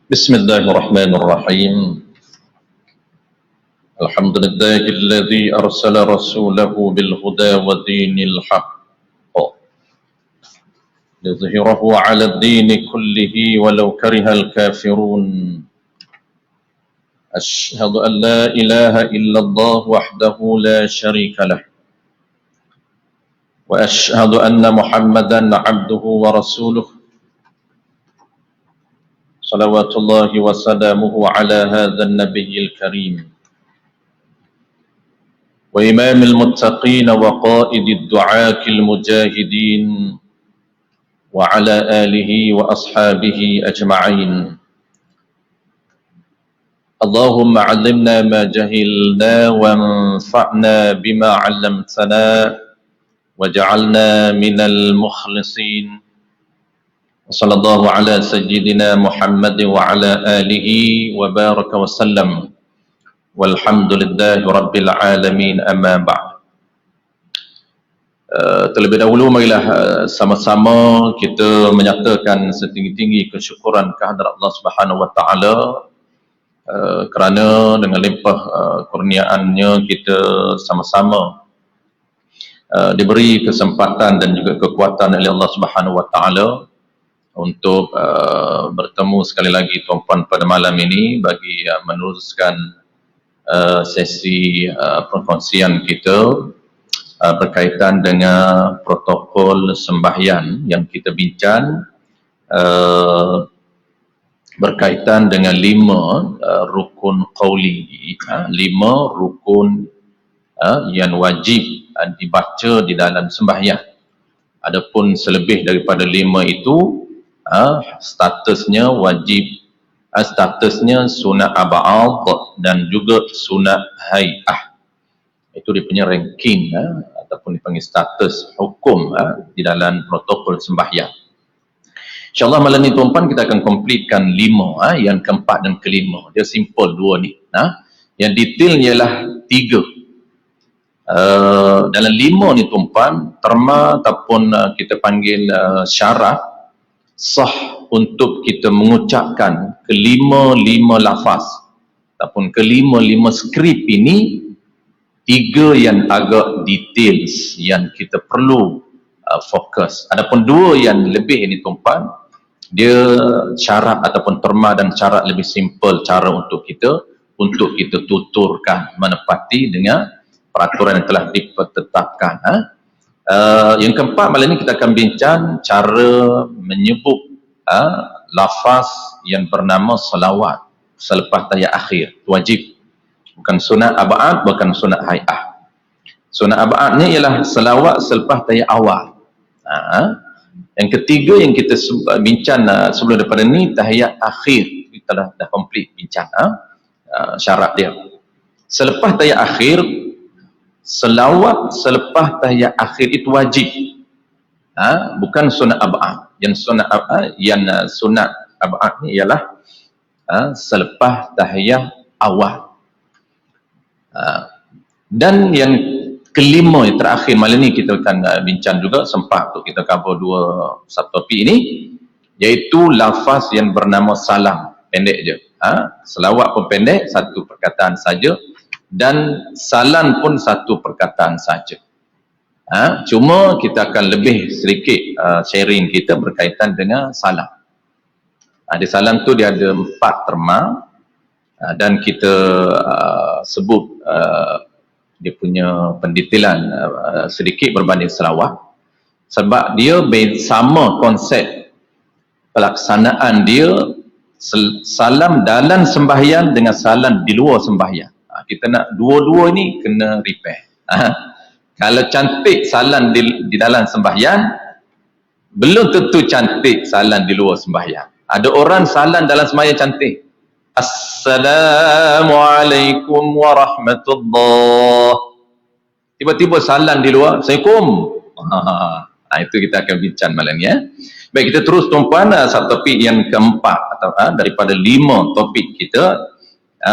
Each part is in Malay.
بسم الله الرحمن الرحيم. الحمد لله الذي أرسل رسوله بالهدى ودين الحق ليظهره على الدين كله ولو كره الكافرون. أشهد أن لا إله إلا الله وحده لا شريك له، وأشهد أن محمدا عبده ورسوله، صلوات الله وسلامه على هذا النبي الكريم وإمام المتقين وقائد الدعاة المجاهدين وعلى آله وأصحابه أجمعين. اللهم علمنا ما جهلنا وانفعنا بما علمتنا وجعلنا من المخلصين. وصلى الله على سيدنا محمد وعلى آله وبارك وسلم والحمد لله رب العالمين. أما بعد. Terlebih dahulu marilah sama-sama kita menyatakan setinggi-tinggi kesyukuran kehadrat Allah Subhanahu wa taala kerana dengan limpah kurniaannya kita sama-sama diberi kesempatan dan juga kekuatan oleh Allah Subhanahu wa taala untuk bertemu sekali lagi tuan-puan pada malam ini bagi meneruskan sesi perkongsian kita berkaitan dengan protokol sembahyang yang kita bincang berkaitan dengan 5 rukun qauli, 5 rukun yang wajib dibaca di dalam sembahyang. Adapun selebih daripada 5 itu statusnya wajib, statusnya sunat ab'ad dan juga sunat hai'ah. Itu dia punya ranking ataupun dipanggil status hukum di dalam protokol sembahyang. InsyaAllah malam ni tuan-puan kita akan completekan 5, yang keempat dan kelima. Dia simple 2 ni. Yang detail ialah 3. Dalam 5 ni tuan-puan, terma ataupun kita panggil syarat sah untuk kita mengucapkan kelima-lima lafaz ataupun kelima-lima skrip ini. 3 yang agak details yang kita perlu fokus. Adapun 2 yang lebih ini tuan-puan, dia syarat ataupun terma dan syarat lebih simple cara untuk kita tuturkan menepati dengan peraturan yang telah ditetapkan. Yang keempat malam ini kita akan bincang cara menyebut lafaz yang bernama salawat selepas tahiyat akhir. Itu wajib. Bukan sunat ab'ad, bukan sunat hai'ah. Sunat ab'ad ni ialah selawat selepas tahiyat awal. Yang ketiga yang kita bincang sebelum daripada ni, tahiyat akhir. Kita dah complete bincang syarat dia. Selepas tahiyat akhir, selawat selepas tahiyat akhir itu wajib. Bukan sunat ab'ad. Yang sunat ab'ad ni ialah selepas tahiyat awal. Dan yang kelima yang terakhir malam ni kita akan bincang juga, sempat untuk kita cover satu topik ini, iaitu lafaz yang bernama salam. Pendek je. Selawat pun pendek, satu perkataan saja, dan salam pun satu perkataan saja. Cuma kita akan lebih sedikit sharing kita berkaitan dengan salam. Di salam tu dia ada 4 terma. Dan kita sebut dia punya pendetailan sedikit berbanding selawat, sebab dia sama konsep pelaksanaan dia, salam dalam sembahyang dengan salam di luar sembahyang. Kita nak dua-dua ni kena repair. Kalau cantik salam di dalam sembahyang, belum tentu cantik salam di luar sembahyang. Ada orang salam dalam sembahyang cantik, Assalamualaikum warahmatullahi. Tiba-tiba salam di luar, Assalamualaikum. Itu kita akan bincang malam ni. Baik, kita terus tuan-puan satu topik yang keempat atau daripada 5 topik kita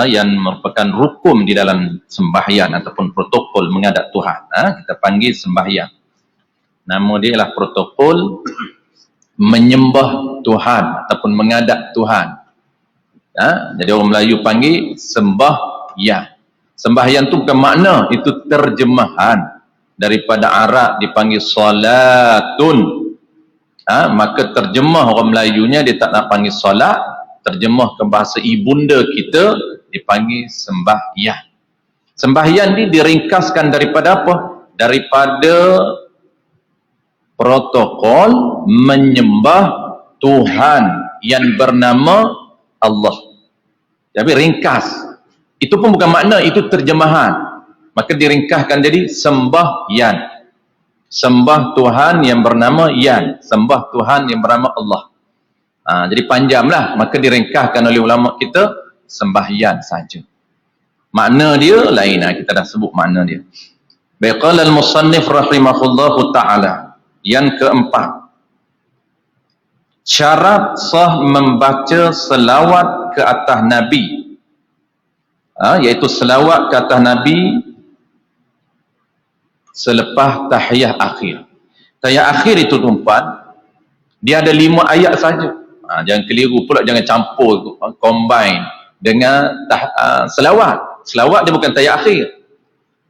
yang merupakan rukun di dalam sembahyang ataupun protokol menghadap Tuhan. Kita panggil sembahyang. Nama dia ialah protokol menyembah Tuhan ataupun menghadap Tuhan. Jadi orang Melayu panggil sembahyang. Sembahyang tu bukan makna, itu terjemahan daripada Arab dipanggil solatun. Maka terjemah orang Melayunya dia tak nak panggil solat, terjemah ke bahasa ibunda kita dipanggil sembahyang. Sembahyang ni diringkaskan daripada apa? Daripada protokol menyembah Tuhan yang bernama Allah. Jadi ringkas. Itu pun bukan makna, itu terjemahan. Maka diringkaskan jadi sembahyang. Sembah Tuhan yang bernama Yan, sembah Tuhan yang bernama Allah. Jadi panjanglah, maka diringkaskan oleh ulama kita sembahyang saja. Makna dia lain, kita dah sebut makna dia. Baik, qala al-musannif rahimahullahu taala, yang keempat, syarat sah membaca selawat ke atas Nabi, iaitu selawat ke atas Nabi selepas tahiyah akhir. Tahiyah akhir itu tuan-tuan, dia ada 5 ayat saja. Jangan keliru pula, jangan campur, combine dengan selawat. Selawat dia bukan tahiyah akhir.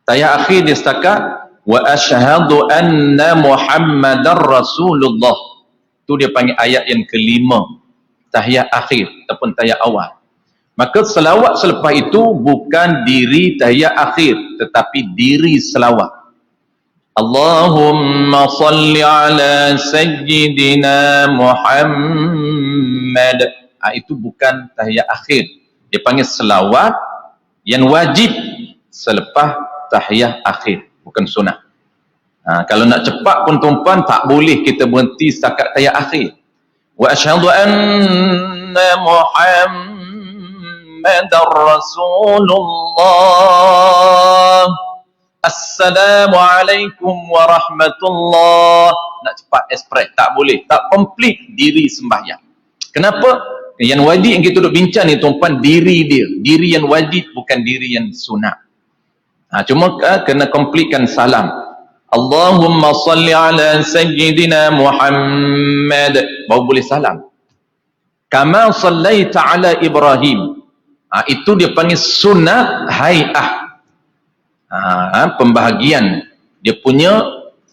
Tahiyah akhir dia setakat wa asyhadu anna Muhammadar Rasulullah. Tu dia panggil ayat yang kelima, tahiyah akhir ataupun tahiyah awal. Maka selawat selepas itu bukan diri tahiyah akhir, tetapi diri selawat. Allahumma salli ala sayyidina Muhammad. Itu bukan tahiyat akhir. Dia panggil selawat yang wajib selepas tahiyat akhir, bukan sunat. Kalau nak cepat pun tuan-tuan, tak boleh kita berhenti setakat tahiyat akhir. Wa asyhadu anna Muhammadar Rasulullah. Assalamualaikum warahmatullahi. Nak cepat ekspres, tak boleh, tak komplit diri sembahyang. Kenapa? Yang wajib yang kita duduk bincang ni tuan-tuan, diri dia, diri yang wajib, bukan diri yang sunat. Cuma kena komplitkan salam. Allahumma salli ala sayyidina Muhammad, baru boleh salam. Kama sallaita ala Ibrahim, itu dia panggil sunat hay'ah. Pembahagian dia punya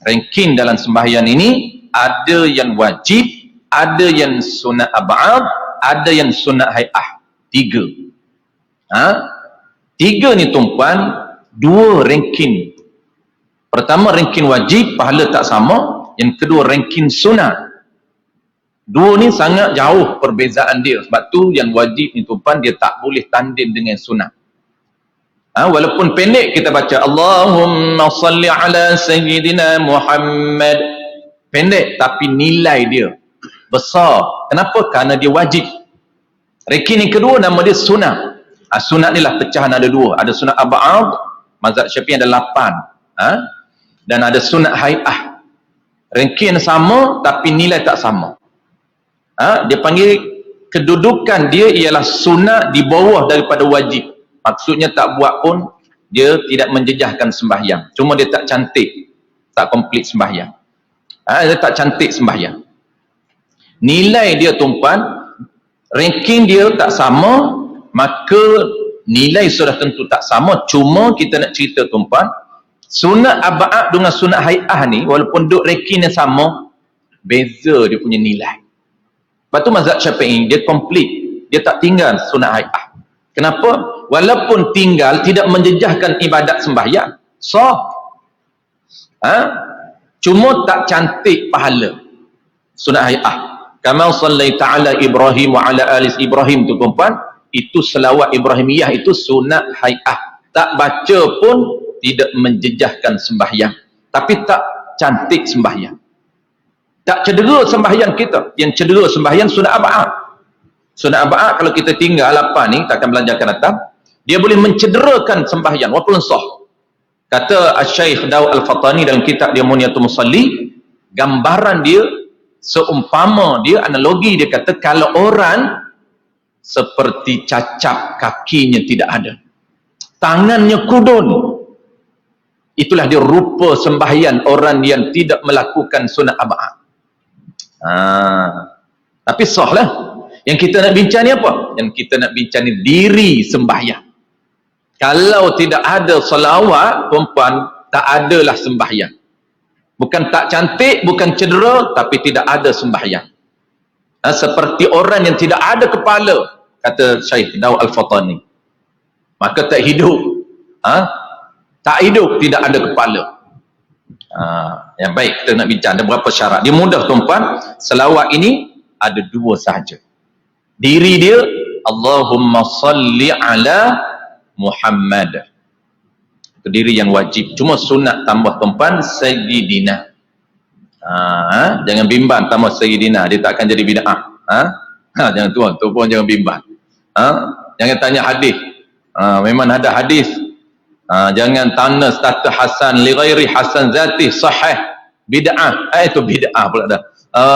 ranking dalam sembahyang ini, ada yang wajib, ada yang sunat ab'ad, ada yang sunat hay'ah. 3 ni tuan-tuan, 2 ranking. Pertama ranking wajib, pahala tak sama. Yang kedua ranking sunat. 2 ni sangat jauh perbezaan dia. Sebab tu yang wajib ni tuan-tuan, dia tak boleh tanding dengan sunat. Walaupun pendek kita baca Allahumma salli ala sayyidina Muhammad, pendek, tapi nilai dia besar. Kenapa? Kerana dia wajib. Ranking yang kedua nama dia sunat. Sunat ni lah pecahan, ada 2. Ada sunat ab'ad, mazhab Syafi'i ada 8. Dan ada sunat hay'ah. Ranking sama tapi nilai tak sama. Dia panggil kedudukan dia ialah sunat di bawah daripada wajib. Maksudnya tak buat pun dia tidak menjejahkan sembahyang. Cuma dia tak cantik, tak komplit sembahyang. Dia tak cantik sembahyang. Nilai dia tuan-tuan, ranking dia tak sama, maka nilai sudah tentu tak sama. Cuma kita nak cerita tuan-tuan, sunat ab'ad dengan sunat hay'ah ni, walaupun duk ranking yang sama, beza dia punya nilai. Lepas tu mazhab Syafi'i, dia komplit, dia tak tinggal sunat hay'ah. Kenapa? Walaupun tinggal, tidak menjejahkan ibadat sembahyang. Cuma tak cantik pahala. Sunat hay'ah. Kama sallaita ala Ibrahim wa ala alis Ibrahim tu tuan-tuan, itu selawat Ibrahimiyah, itu sunat hay'ah. Tak baca pun tidak menjejahkan sembahyang. Tapi tak cantik sembahyang. Tak cedera sembahyang kita. Yang cedera sembahyang sunat ab'ad. Sunat ab'ad kalau kita tinggal apa ni, kita akan belajar akan datang, dia boleh mencederakan sembahyang walaupun sah. Kata Syekh Daud Al-Fatani dalam kitab dia Muniyatul Musalli, gambaran dia, seumpama dia, analogi dia kata, kalau orang seperti cacat, kakinya tidak ada, tangannya kudun, itulah dia rupa sembahyang orang yang tidak melakukan sunat ab'ad. Tapi sah lah. Yang kita nak bincang ni apa? yang kita nak bincang ni diri sembahyang. Kalau tidak ada salawat, perempuan tak adalah sembahyang. Bukan tak cantik, bukan cedera, tapi tidak ada sembahyang. Seperti orang yang tidak ada kepala, kata Syekh Daud Al-Fatani. Maka tak hidup. Tak hidup, tidak ada kepala. Yang baik, kita nak bincang ada berapa syarat. Dia mudah tuan-puan. Selawat ini ada dua sahaja. Diri dia, Allahumma salli ala Muhammad. Itu diri yang wajib. Cuma sunat tambah tuan-puan Sayyidina. Jangan bimbang tambah Sayyidina, dia tak akan jadi bid'ah. Jangan tuan pun jangan bimbang. Jangan tanya hadis. Memang ada hadis. Jangan tanda status hasan li ghairi hasan zati sahih bid'ah. Itu bid'ah pula dah.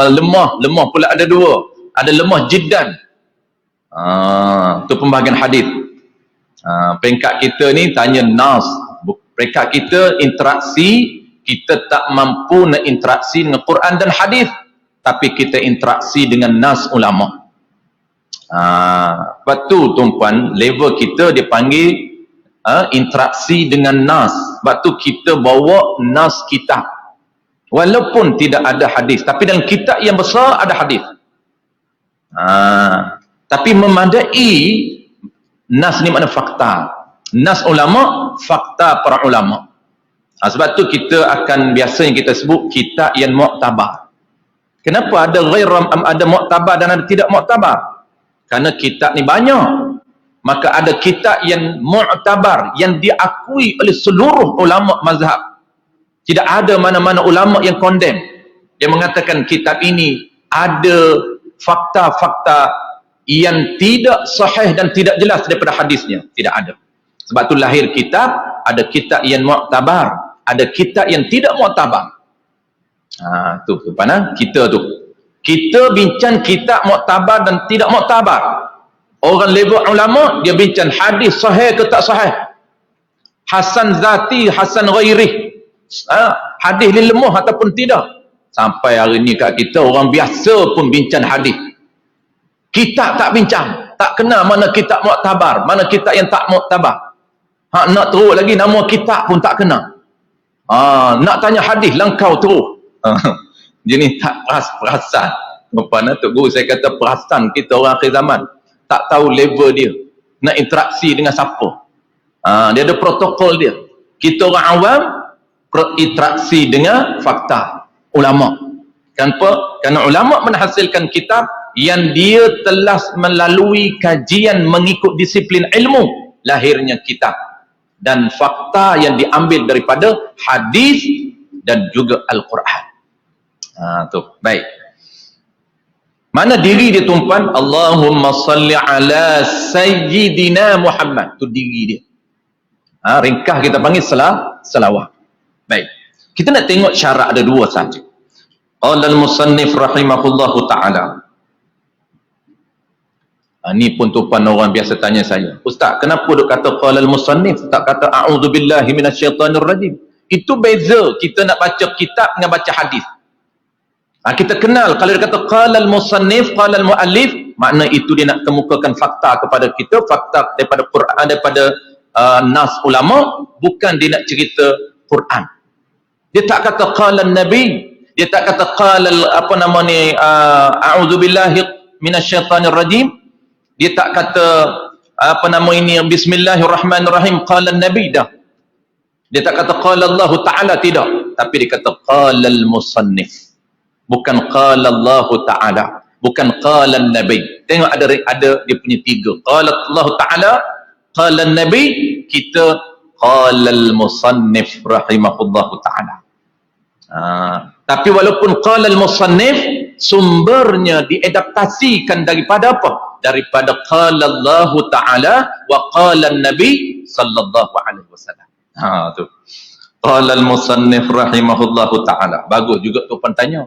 Lemah pula ada dua. Ada lemah jiddan. Itu pembahagian hadis. Peringkat kita ni tanya nas. Peringkat kita interaksi, kita tak mampu nak interaksi dengan Quran dan hadis, tapi kita interaksi dengan nas ulama. Lepas tu tuan-puan, level kita dipanggil interaksi dengan nas. Sebab tu kita bawa nas kitab. Walaupun tidak ada hadis, tapi dalam kitab yang besar ada hadis. Tapi memadai nas ni makna fakta. Nas ulama, fakta para ulama. Sebab tu kita akan biasanya kita sebut kitab yang mu'tabar. Kenapa ada ada mu'tabar dan ada tidak mu'tabar? Karena kitab ni banyak. Maka ada kitab yang mu'tabar, yang diakui oleh seluruh ulama mazhab. Tidak ada mana-mana ulama yang condemn. Dia mengatakan kitab ini ada fakta-fakta yang tidak sahih dan tidak jelas daripada hadisnya. Tidak ada. Sebab tu lahir kitab, ada kitab yang mu'tabar, ada kitab yang tidak mu'tabar. Tu mana kita tu. Kita bincang kitab mu'tabar dan tidak mu'tabar. Orang level ulama, dia bincang hadis sahih ke tak sahih. Hasan zati, hasan ghairi. Hadis ni lemah ataupun tidak. Sampai hari ni kat kita, orang biasa pun bincang hadis. Kitab tak bincang. Tak kenal mana kitab mu'tabar, mana kitab yang tak mu'tabar. Nak teruk lagi, nama kitab pun tak kenal. Nak tanya hadis, langkau teruk. Jadi tak perasan. Tok Guru saya kata perasan kita orang akhir zaman. Tak tahu level dia. Nak interaksi dengan siapa. Dia ada protokol dia. Kita orang awam, berinteraksi dengan fakta ulama. Kenapa? Kerana ulama menghasilkan kitab yang dia telah melalui kajian mengikut disiplin ilmu. Lahirnya kitab. Dan fakta yang diambil daripada hadis dan juga Al-Quran. Tu, baik. Mana diri dia tuan-puan? Allahumma salli ala Sayyidina Muhammad. Tu diri dia. Ringkah kita panggil salawat. Baik. Kita nak tengok syarat ada dua saja. Qala al-musannif rahimahullahu ta'ala. Ni pun tuan orang biasa tanya saya. Ustaz, kenapa dia kata qala al-musannif? Tak kata a'udzubillahi minasyaitanir rajim. Itu beza kita nak baca kitab dengan baca hadis. Kita kenal kalau dia kata qala al-musannif, qala al-muallif, makna itu dia nak kemukakan fakta kepada kita, fakta daripada Quran, daripada nas ulama, bukan dia nak cerita Quran. Dia tak kata qala an-nabi, dia tak kata qala a'udzubillahi minasyaitanir rajim. Dia tak kata bismillahirrahmanirrahim qala an-nabi dah. Dia tak kata qala Allah Ta'ala, tidak. Tapi dia kata qala al-musannif. Bukan qala Allah Ta'ala, bukan qala an-nabi. Tengok ada dia punya tiga. Qala Allah Ta'ala, qala an-nabi, kita qala al-musannif rahimahullahu ta'ala. Tapi walaupun qala al-musannif, sumbernya diadaptasikan daripada apa? Daripada qala Allah Ta'ala wa qala an-nabi sallallahu alaihi wasallam. Tu. Qala al-musannif rahimahullahu ta'ala. Bagus juga tuan tanya.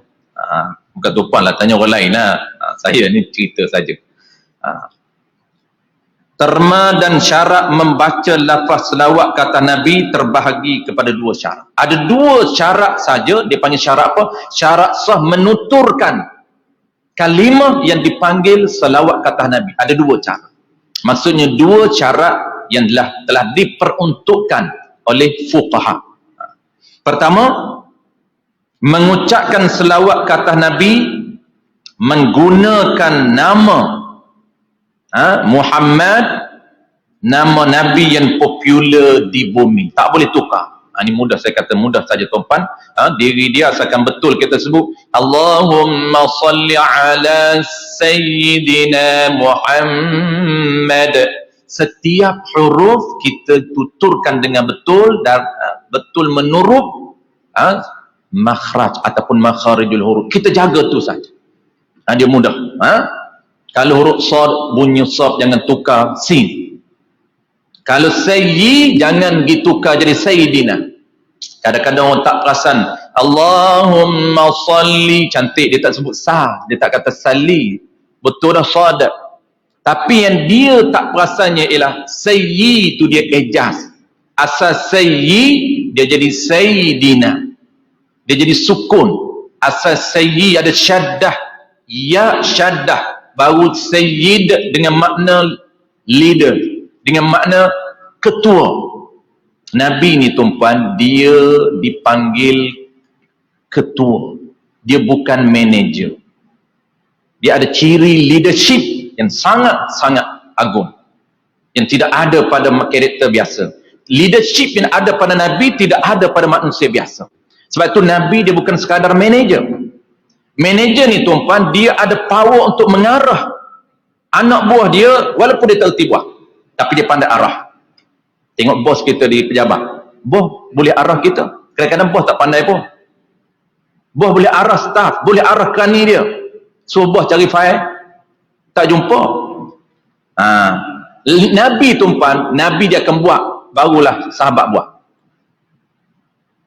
Bukan tuan lah, tanya orang lain lah. Saya ni cerita saja. Terma dan syarat membaca lafaz selawat kata Nabi terbahagi kepada dua syarat. Ada dua syarat saja, dia panggil syarat apa? Syarat sah menuturkan Kalimah yang dipanggil selawat ke atas Nabi ada dua cara. Maksudnya dua cara yang telah diperuntukkan oleh fuqaha. Pertama, mengucapkan selawat ke atas Nabi menggunakan nama Muhammad, nama Nabi yang popular di bumi. Tak boleh tukar. Ini mudah, saya kata mudah saja tuan-tuan. Diri dia asalkan betul kita sebut Allahumma salli ala Sayyidina Muhammad. Setiap huruf kita tuturkan dengan betul dan betul menurut makhraj ataupun makharijul huruf. Kita jaga tu saja. Dia mudah. Kalau huruf sad, bunyi sad jangan tukar sin. Kalau sayyi jangan ditukar jadi sayyidina. Kadang-kadang orang tak perasan Allahumma salli, cantik dia tak sebut sa, dia tak kata salli, betul dah sad. Tapi yang dia tak perasannya ialah sayyi tu dia ejaz. Asal sayyi dia jadi sayyidina, dia jadi sukun. Asal sayyi ada syaddah, ya syaddah, baru sayyid dengan makna leader, dengan makna ketua. Nabi ni tuan-puan, dia dipanggil ketua, dia bukan manager. Dia ada ciri leadership yang sangat-sangat agung, yang tidak ada pada karakter biasa. Leadership yang ada pada Nabi tidak ada pada manusia biasa. Sebab itu Nabi dia bukan sekadar manager. Manager ni tuan-puan, dia ada power untuk mengarah anak buah dia walaupun dia terhenti buah, tapi dia pandai arah. Tengok bos kita di pejabat, bos boleh arah kita. Kadang-kadang bos tak pandai pun. Bos boleh arah staff, boleh arah kerani dia. Suruh bos cari file, tak jumpa. Nabi tuan-puan, Nabi dia akan buat, barulah sahabat buat.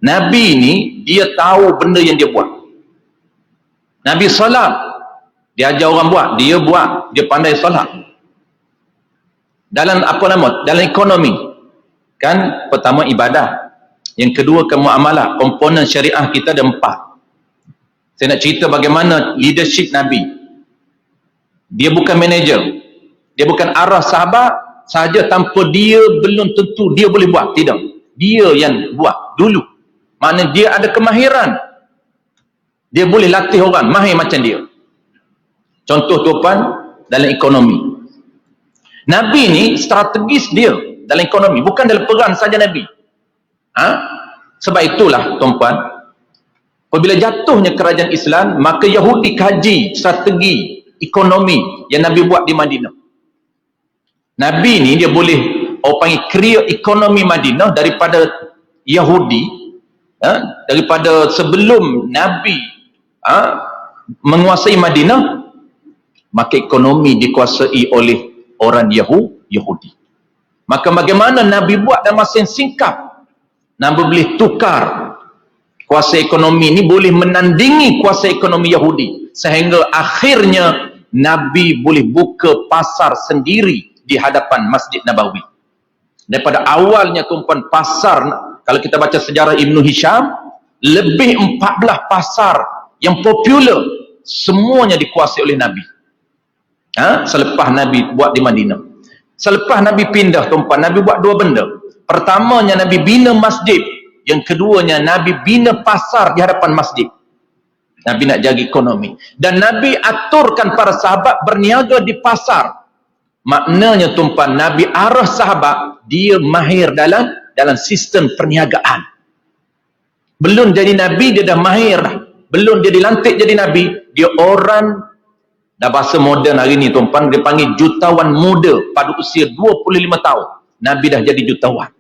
Nabi ni dia tahu benda yang dia buat. Nabi salat, dia ajar orang buat, dia pandai salat. Dalam dalam ekonomi kan, pertama ibadah, yang kedua kemuamalah. Komponen syariah kita ada 4. Saya nak cerita bagaimana leadership Nabi. Dia bukan manager, dia bukan arah sahabat sahaja, tanpa dia belum tentu dia boleh buat. Tidak, dia yang buat dulu. Maknanya dia ada kemahiran, dia boleh latih orang mahir macam dia. Contoh tuan, dalam ekonomi, Nabi ni strategis dia dalam ekonomi, bukan dalam perang saja Nabi. Sebab itulah tuan-puan, apabila jatuhnya kerajaan Islam, maka Yahudi kaji strategi ekonomi yang Nabi buat di Madinah. Nabi ni dia boleh panggil create ekonomi Madinah daripada Yahudi, daripada sebelum Nabi menguasai Madinah, maka ekonomi dikuasai oleh orang Yahudi. Maka bagaimana Nabi buat dalam masa yang singkat, Nabi boleh tukar kuasa ekonomi ni, boleh menandingi kuasa ekonomi Yahudi, sehingga akhirnya Nabi boleh buka pasar sendiri di hadapan Masjid Nabawi. Daripada awalnya tuan-puan, pasar, kalau kita baca sejarah Ibnu Hisham, lebih 14 pasar yang popular, semuanya dikuasai oleh Nabi. Selepas Nabi buat di Madinah. Selepas Nabi pindah tuan-puan, Nabi buat 2 benda. Pertamanya Nabi bina masjid, yang keduanya Nabi bina pasar di hadapan masjid. Nabi nak jaga ekonomi, dan Nabi aturkan para sahabat berniaga di pasar. Maknanya tuan-puan, Nabi arah sahabat, dia mahir dalam sistem perniagaan. Belum jadi Nabi dia dah mahir dah. Belum dia dilantik jadi Nabi, dia orang, dah bahasa moden hari ni tuan-puan, dia panggil jutawan muda pada usia 25 tahun. Nabi dah jadi jutawan.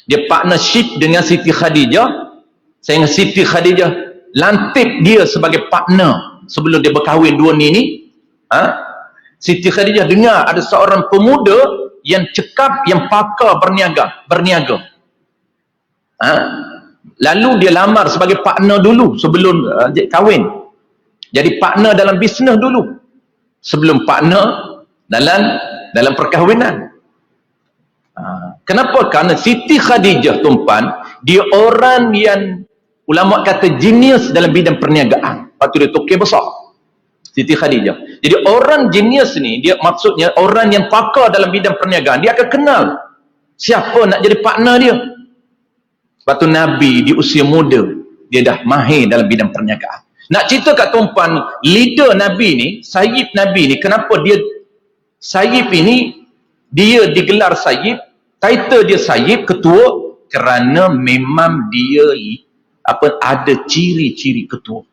Dia partnership dengan Siti Khadijah, sehingga Siti Khadijah lantik dia sebagai partner sebelum dia berkahwin dua ni. Siti Khadijah dengar ada seorang pemuda yang cekap, yang pakar berniaga. Lalu dia lamar sebagai partner dulu sebelum kahwin. Jadi partner dalam bisnes dulu sebelum partner dalam perkahwinan. Kenapa? Kerana Siti Khadijah tuan-puan, dia orang yang ulama kata genius dalam bidang perniagaan. Lepas tu dia tokoh besar. Siti Khadijah. Jadi orang jenius ni, dia maksudnya orang yang pakar dalam bidang perniagaan, dia akan kenal siapa nak jadi partner dia. Sebab tu Nabi di usia muda, dia dah mahir dalam bidang perniagaan. Nak cerita kat tuan-puan, leader Nabi ni, Sayyid Nabi ni, kenapa dia Sayyid ini, dia digelar Sayyid, title dia Sayyid, ketua, kerana memang dia ada ciri-ciri ketua.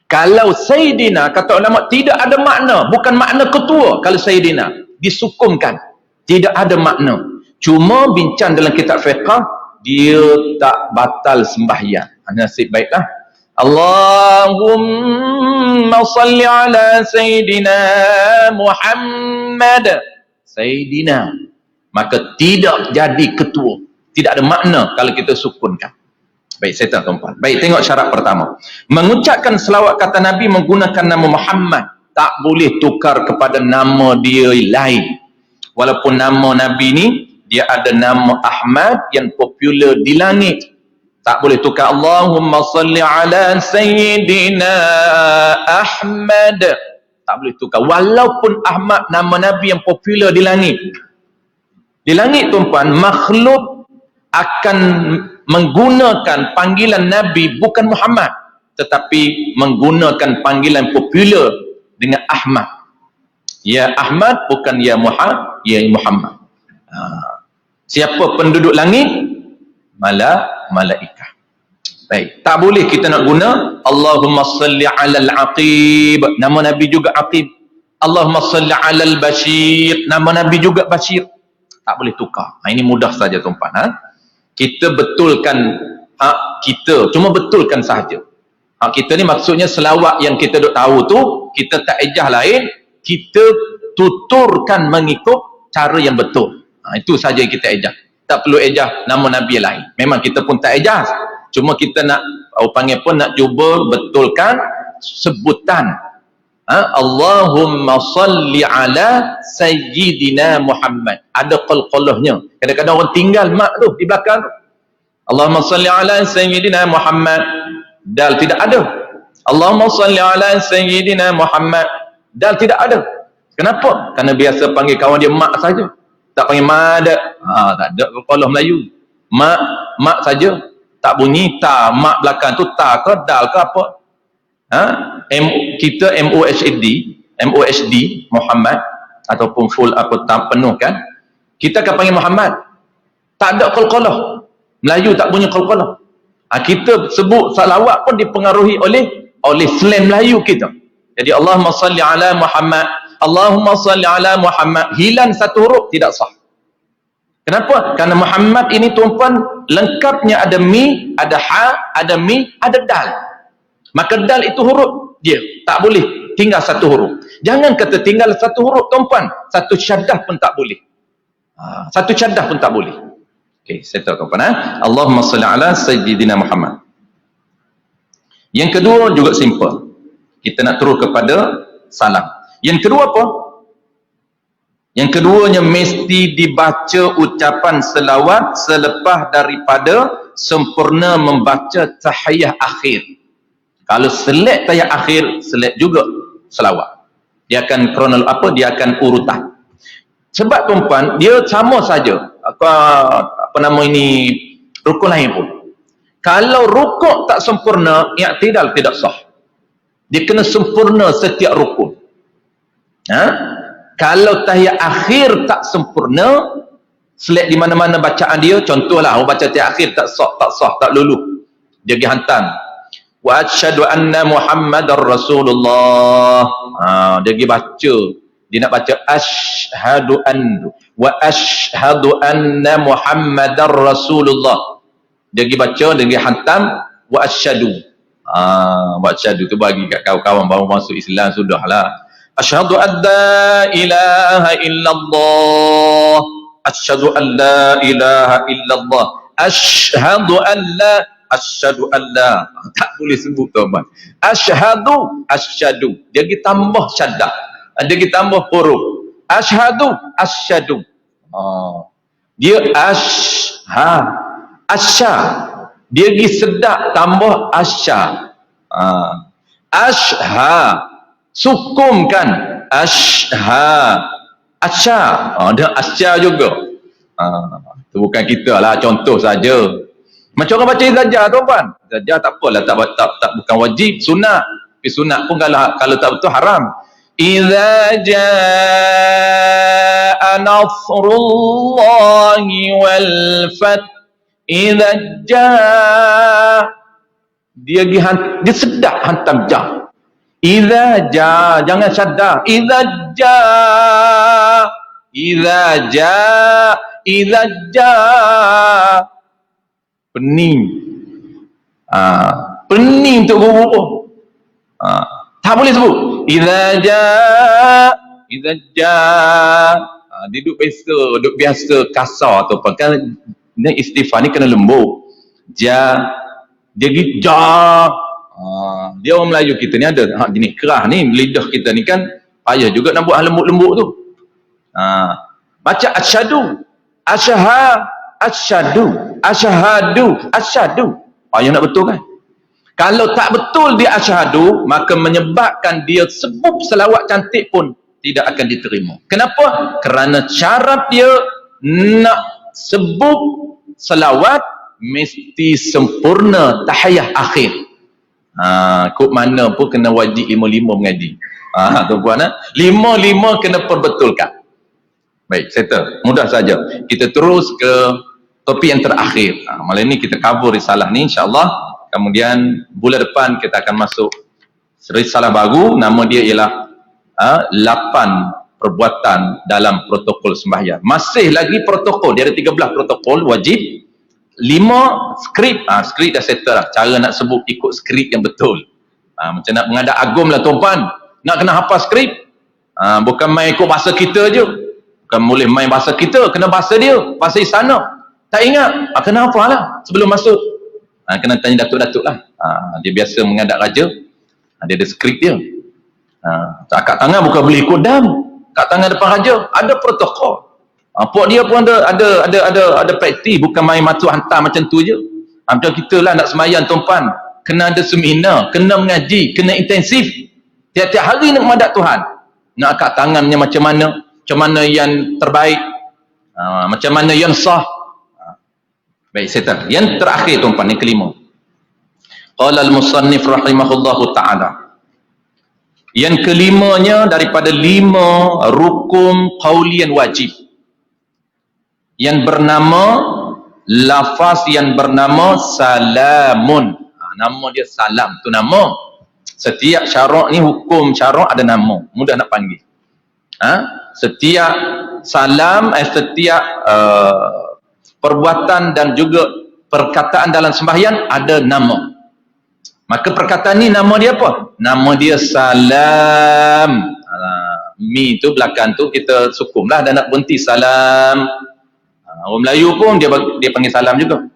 Kalau Sayyidina, kata ulama, tidak ada makna, bukan makna ketua. Kalau Sayyidina disukumkan, tidak ada makna. Cuma bincang dalam kitab fiqh, dia tak batal sembahyang. Nasib baiklah. Allahumma salli ala Sayyidina Muhammad. Sayyidina. Maka tidak jadi ketua. Tidak ada makna kalau kita sukunkan. Baik, saya tak tuan-tuan. Baik, tengok syarat pertama. Mengucapkan selawat kata Nabi menggunakan nama Muhammad. Tak boleh tukar kepada nama dia lain. Walaupun nama Nabi ni, dia ada nama Ahmad yang popular di langit. Tak boleh tukar. Allahumma salli ala Sayyidina Ahmad. Tak boleh tukar. Walaupun Ahmad nama Nabi yang popular di langit. Di langit, tuan-tuan, makhluk akan menggunakan panggilan Nabi bukan Muhammad, tetapi menggunakan panggilan popular dengan Ahmad. Ya Ahmad, bukan ya Muhammad, ya Muhammad. Siapa penduduk langit? Malaikah. Baik, tak boleh kita nak guna Allahumma salli alal aqib, nama Nabi juga aqib. Allahumma salli alal bashir, nama Nabi juga bashir. Tak boleh tukar. Ini mudah saja tuan-tuan. Kita betulkan hak kita, cuma betulkan sahaja. Hak kita ni maksudnya selawat yang kita duk tahu tu, kita tak ejah lain, kita tuturkan mengikut cara yang betul. Itu saja yang kita ejah. Tak perlu ejah nama Nabi lain. Memang kita pun tak ejah. Cuma kita nak, panggil pun nak cuba betulkan sebutan. Allahumma salli ala Sayyidina Muhammad. Ada qalqalahnya. Kadang-kadang orang tinggal mak tu di belakang tu. Allahumma salli ala Sayyidina Muhammad. Dal tidak ada. Allahumma salli ala Sayyidina Muhammad. Dal tidak ada. Kenapa? Kerana biasa panggil kawan dia mak saja. Tak panggil mak ada. Tak ada qalqalah Melayu. Mak saja. Tak bunyi ta, mak belakang tu ta ke dal ke apa? Kita MOHD Muhammad ataupun full apa penuh kan, kita akan panggil Muhammad, tak ada qalqalah Melayu, tak bunyi qalqalah. Kita sebut salawat pun dipengaruhi oleh slang Melayu kita. Jadi Allahumma salli ala Muhammad, Allahumma salli ala Muhammad, hilang satu huruf tidak sah. Kenapa? Karena Muhammad ini tuan-tuan lengkapnya ada mi, ada ha, ada mi, ada dal. Maka dal itu huruf dia, tak boleh tinggal satu huruf. Jangan kata tinggal satu huruf tuan-tuan, satu syaddah pun tak boleh. Satu syaddah pun tak boleh. Okey, saya tahu tuan-tuan. Allahumma salli ala Sayyidina Muhammad. Yang kedua juga simple. Kita nak terus kepada salam. Yang kedua apa? Yang keduanya mesti dibaca ucapan selawat selepas daripada sempurna membaca tahiyah akhir. Kalau select tahiyah akhir, select juga selawat. Dia akan dia akan urutan. Sebab tuan-tuan, dia sama saja. Apa nama ini, rukun lain pun. Kalau rukuk tak sempurna, i'tidal tidak sah. Dia kena sempurna setiap rukun. Kalau tahiyat akhir tak sempurna, select di mana-mana bacaan dia, contohlah orang baca tahiyat akhir tak sah, tak luluh. Dia pergi hantam. Wa asyhadu anna Muhammadar Rasulullah. Dia pergi baca. Dia nak baca asyhadu anna Muhammadar Rasulullah. Dia pergi baca, dia pergi hantam wa asyhadu. Wa asyhadu tu bagi kat kawan-kawan baru masuk Islam sudahlah. Asyhadu an la ilaha illallah. Asyhadu an la ilaha illallah. Asyhadu an la. Tak boleh sebut tuan-tuan. Asyhadu. Dia pergi tambah syaddah. Dia pergi tambah huruf. Asyhadu. Dia asya. Dia pergi sedak tambah asya. Sukumkan asha. Ada asya juga. Itu bukan kita lah, contoh saja. Macam orang baca izajah tuan-tuan. Izajah tak apalah, tak bukan wajib, sunat. Tapi sunat pun kalau tak betul haram. Idza jaa nasrullahi wal fath. Idza jaa, dia sedap hantam jah. Idza jaa, jangan syaddah. Idza jaa, idza jaa, pening. Pening untuk guru. Tak boleh sebut idza jaa. Dia duduk biasa kasar atau apa kan. Ini istighfar ni kena lembut. Dia dia orang Melayu kita ni ada jenis kerah ni, lidah kita ni kan payah juga nak buat lembut-lembut tu. Baca asyhadu, asyhadu. Payah nak betul kan? Kalau tak betul dia asyhadu, maka menyebabkan dia sebut selawat cantik pun tidak akan diterima. Kenapa? Kerana syarat dia nak sebut selawat mesti sempurna tahiyah akhir. Kod mana pun kena wajib 5-5 mengaji. Tuan-puan, 5-5 kena perbetulkan. Baik, settle. Mudah saja. Kita terus ke topik yang terakhir. Malam ini kita cover risalah ni insya-Allah. Kemudian bulan depan kita akan masuk risalah baru, nama dia ialah 8 perbuatan dalam protokol sembahyang. Masih lagi protokol, dia ada 13 protokol wajib, 5 skrip. Skrip dah settle lah, cara nak sebut ikut skrip yang betul. Macam nak mengadap agum lah tuan-puan, nak kena hafal skrip. Bukan main ikut bahasa kita je, bukan boleh main bahasa kita, kena bahasa dia, bahasa istana. Tak ingat, kena hafal lah sebelum masuk. Kena tanya datuk-datuk lah. Dia biasa mengadap raja, dia ada skrip dia. Kat tangan bukan boleh ikut dam, kat tangan depan raja ada protokol. Puak dia pun ada praktis, bukan main masuk hantar macam tu je. Macam kita lah nak semayang tuan-puan, kena ada seminar, kena mengaji, kena intensif. Tiap-tiap hari nak menghadap Tuhan, nak kat tangannya macam mana yang terbaik, macam mana yang sah. Baik, settle. Yang terakhir tuan-puan, yang kelima. Qala al-musannif rahimahullahu ta'ala. Yang kelimanya daripada 5 rukun qaulian wajib, yang bernama lafaz yang bernama salamun. Nama dia salam, tu nama. Setiap syarak ni, hukum syarak ada nama, mudah nak panggil. Setiap salam, setiap perbuatan dan juga perkataan dalam sembahyang ada nama. Maka perkataan ni nama dia apa? Nama dia salam. Mi tu belakang tu kita sukumlah dan nak berhenti salam. Orang Melayu pun dia panggil salam juga.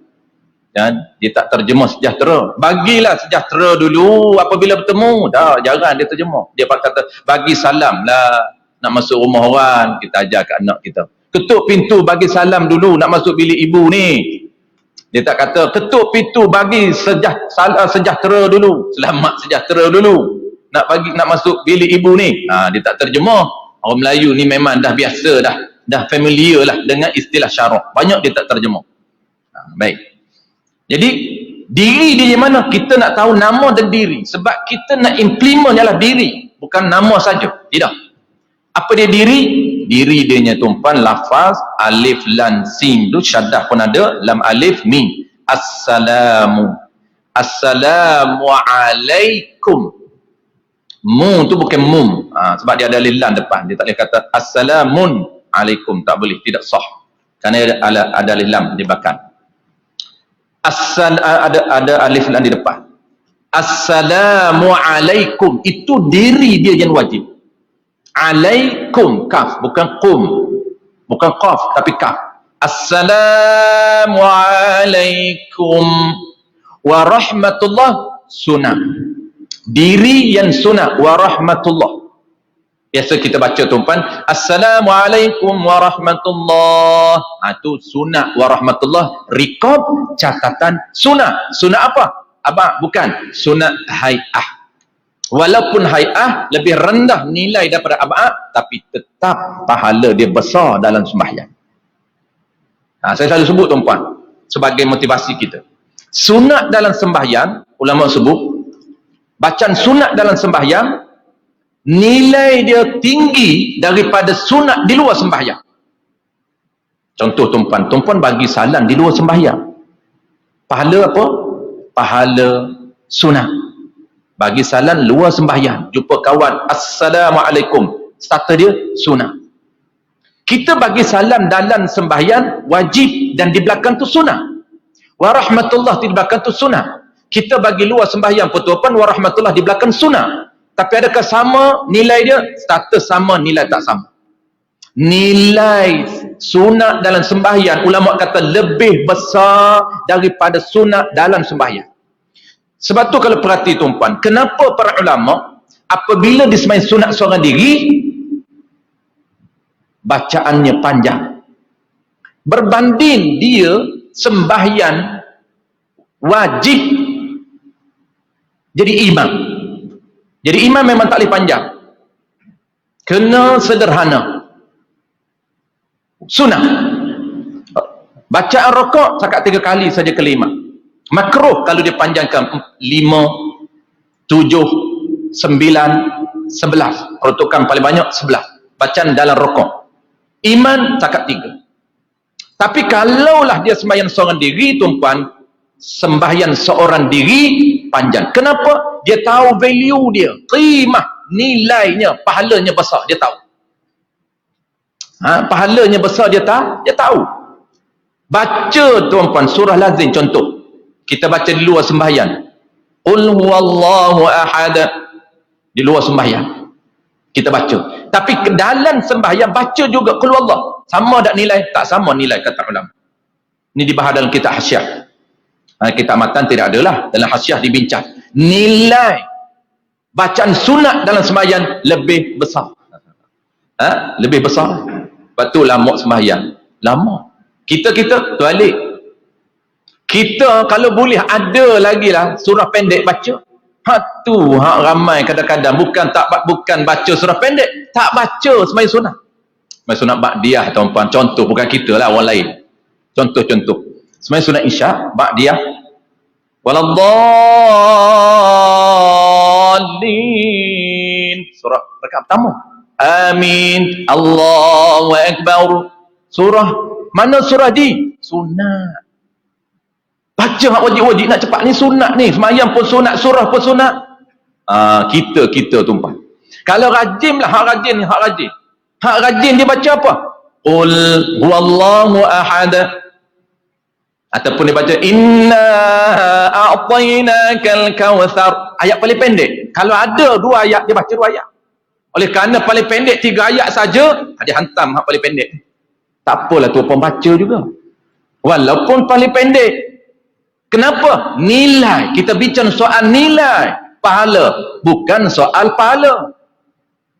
Dia tak terjemah sejahtera. Bagilah sejahtera dulu apabila bertemu. Jarang dia terjemah. Dia kata bagi salam lah nak masuk rumah orang, kita ajar kat anak kita. Ketuk pintu bagi salam dulu nak masuk bilik ibu ni. Dia tak kata ketuk pintu bagi sejahtera dulu, selamat sejahtera dulu nak masuk bilik ibu ni. Dia tak terjemah. Orang Melayu ni memang dah biasa dah familiar lah dengan istilah syarak. Banyak dia tak terjemah. Baik. Jadi diri dia mana? Kita nak tahu nama dan diri, sebab kita nak implement ialah diri, bukan nama saja. Tidak. Apa dia diri? Diri dia tuan-puan, lafaz alif lam sin tu syaddah pun ada, lam alif mim. Assalamu alaikum. Mu tu bukan mum, sebab dia ada alif lam depan. Dia tak boleh kata assalamun alaikum, tak boleh, tidak sah, kerana ada alif lam di belakang. Ada alif lam di depan. Assalamu alaikum, itu diri dia yang wajib. Alaikum, kaf, bukan qum, bukan qaf tapi kaf. Assalamu alaikum wa rahmatullah, sunnah. Diri yang sunnah, wa rahmatullah. Biasa kita baca tuan-puan, assalamu alaikum wa rahmatullah. Itu sunnah wa rahmatullah, rekod catatan sunnah. Sunnah apa? Bukan sunnah hai'ah. Walaupun hai'ah lebih rendah nilai daripada ab'ad, tapi tetap pahala dia besar dalam sembahyang. Saya selalu sebut tuan-puan, sebagai motivasi kita. Sunat dalam sembahyang, ulama sebut, bacaan sunat dalam sembahyang, nilai dia tinggi daripada sunat di luar sembahyang. Contoh tuan-puan bagi salam di luar sembahyang. Pahala apa? Pahala sunat. Bagi salam luar sembahyang. Jumpa kawan, Assalamualaikum. Starter dia sunat. Kita bagi salam dalam sembahyang wajib dan di belakang tu sunat. Warahmatullah di belakang tu sunat. Kita bagi luar sembahyang pun warahmatullah di belakang sunat. Tapi adakah sama nilai dia? Status sama, nilai tak sama. Nilai sunat dalam sembahyang, ulama kata lebih besar daripada sunat dalam sembahyang. Sebab tu kalau perhati tuan-puan, kenapa para ulama apabila disembahyang sunat seorang diri, bacaannya panjang berbanding dia sembahyang wajib jadi imam. Jadi imam memang tak boleh panjang, kena sederhana. Sunat bacaan rokok cakap 3 kali saja ke 5. Makruh kalau dia panjangkan 5, 7, 9, 11. Peruntukan paling banyak 11 bacaan dalam rokok. Iman cakap 3. Tapi kalaulah dia sembahyang seorang diri tuan-puan, sembahyang seorang diri panjang. Kenapa? Dia tahu value dia, qimah, nilainya, pahalanya besar, dia tahu. Pahalanya besar dia tahu. Baca tuan-puan surah lazim, contoh. Kita baca di luar sembahyang. Qul huwallahu ahad. Di luar sembahyang kita baca. Tapi ke dalam sembahyang baca juga qul huwallah. Sama tak nilai? Tak sama nilai kata ulama. Ini dibahas dalam kitab Hasyiah. Kitab matan tidak adalah, dalam Hasyiah dibincang. Nilai bacaan sunat dalam sembahyang lebih besar. Lebih besar. Sebab tu lama sembahyang. Lama. Kita balik. Kita kalau boleh ada lagi lah surah pendek baca. Ramai kadang-kadang bukan baca surah pendek, tak baca sembahyang sunat. Sembahyang sunat ba'diyah tuan-puan, contoh, bukan kita lah, orang lain. Contoh. Sembahyang sunat isya, ba'diyah. Waladdallin. Surah rakaat pertama. Amin. Allahu akbar. Surah mana surah di? Sunat. Baca hak wajib-wajib nak cepat ni sunat ni. Semayang pun sunat, surah pun sunat. Kita tumpah. Kalau rajin lah, hak rajin. Hak rajin dia baca apa? Qul huwallahu ahad. Ataupun dia baca inna a'tainakal kautsar. Ayat paling pendek. Kalau ada 2 ayat, dia baca 2 ayat. Oleh kerana paling pendek 3 ayat saja, dia hantam hak paling pendek. Tak apalah tu pembaca juga. Walaupun paling pendek. Kenapa? Nilai. Kita bincang soal nilai pahala, bukan soal pahala.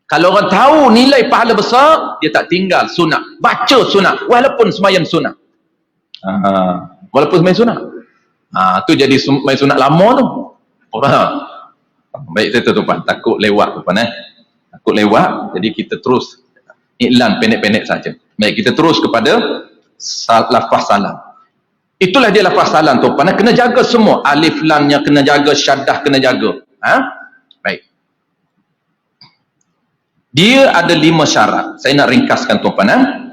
Kalau orang tahu nilai pahala besar, dia tak tinggal sunat. Baca sunat, walaupun sembahyang sunat. Walaupun sembahyang sunat. Tu jadi sembahyang sunat lama tu. Baik, saya tuan-tuan, takut lewat tuan-tuan. Takut lewat, jadi kita terus iklan pendek-pendek saja. Baik, kita terus kepada lafaz salam. Itulah dia lafaz salam tu. Pandai kena jaga semua. Alif lamnya kena jaga, syaddah kena jaga. Baik. Dia ada 5 syarat. Saya nak ringkaskan tuan-tuan.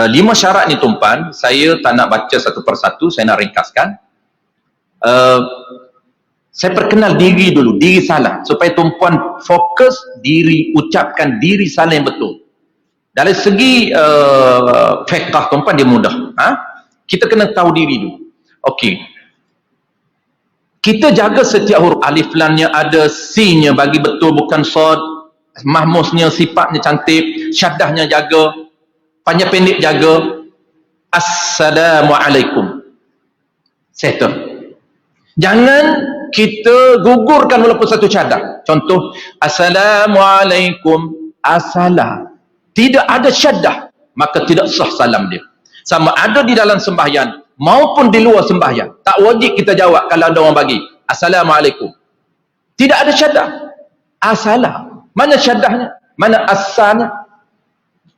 5 syarat ni tuan-tuan, saya tak nak baca satu persatu, saya nak ringkaskan. Saya perkenal diri dulu, diri salah. Supaya tuan-tuan fokus diri, ucapkan diri salah yang betul. Dari segi fiqh tuan-tuan dia mudah. Kita kena tahu diri dulu. Okey. Kita jaga setiap huruf. Alif lamnya ada, C-nya bagi betul bukan sad. Mahmusnya sifatnya cantik, syaddahnya jaga, panjang pendek jaga. Assalamualaikum. Settle. Jangan kita gugurkan walaupun satu syaddah. Contoh, Assalamualaikum. Assalam. Tidak ada syaddah, maka tidak sah salam dia. Sama ada di dalam sembahyang maupun di luar sembahyang. Tak wajib kita jawab kalau ada orang bagi Assalamualaikum. Tidak ada syaddah. Asalah. Mana syaddahnya? Mana asalnya?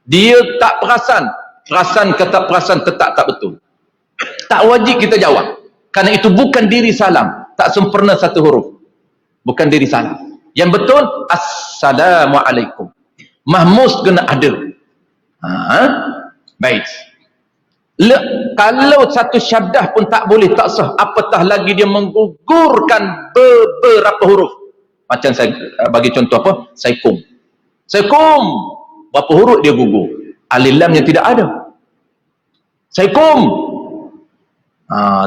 Dia tak perasan. Perasan ke tak perasan tetap tak betul. Tak wajib kita jawab. Kerana itu bukan diri salam. Tak sempurna satu huruf. Bukan diri salam. Yang betul, Assalamualaikum. Mahmus kena ada. Baik. Kalau satu syaddah pun tak boleh, tak sah, apatah lagi dia menggugurkan beberapa huruf. Macam saya bagi contoh apa? Saikum. Saikum. Berapa huruf dia gugur? Alif lam yang tidak ada. Saikum.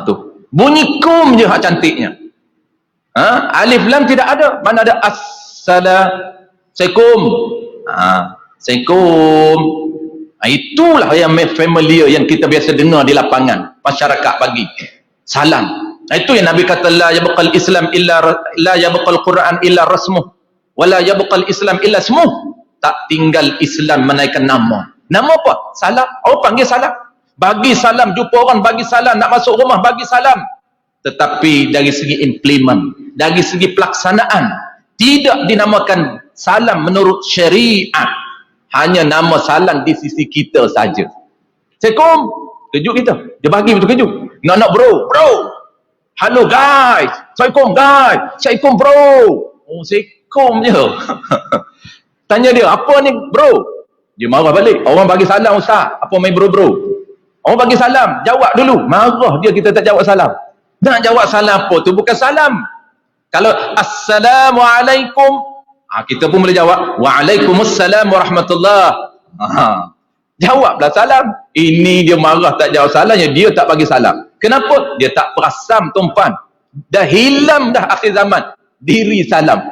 Tu. Bunyi kum je hak cantiknya. Alif lam tidak ada. Mana ada Assalamualaikum. Assalamualaikum. Itulah yang familiar yang kita biasa dengar di lapangan masyarakat pagi. Salam. Itu yang Nabi kata la yabqal Islam illa la yabqal Quran illa rasmuh wa la yabqal Islam illa ismuh. Tak tinggal Islam menaikkan nama. Nama apa? Salam. Oh, panggil salam. Bagi salam, jumpa orang bagi salam, nak masuk rumah bagi salam. Tetapi dari segi implement, dari segi pelaksanaan, tidak dinamakan salam menurut syariat. Hanya nama salam di sisi kita saja. Assalamualaikum. Kejut kita. Dia bagi betul kejut. Nak bro. Hello guys. Assalamualaikum guys. Assalamualaikum bro. Oh, Assalamualaikum je. Tanya dia, apa ni bro? Dia marah balik. Orang bagi salam ustaz. Apa main bro? Orang bagi salam. Jawab dulu. Marah dia kita tak jawab salam. Nak jawab salam apa tu? Bukan salam. Kalau Assalamualaikum, kita pun boleh jawab Waalaikumsalam warahmatullahi. Jawablah salam. Ini dia marah tak jawab salamnya, dia tak bagi salam. Kenapa? Dia tak perasan tuan-puan. Dah hilang dah akhir zaman diri salam.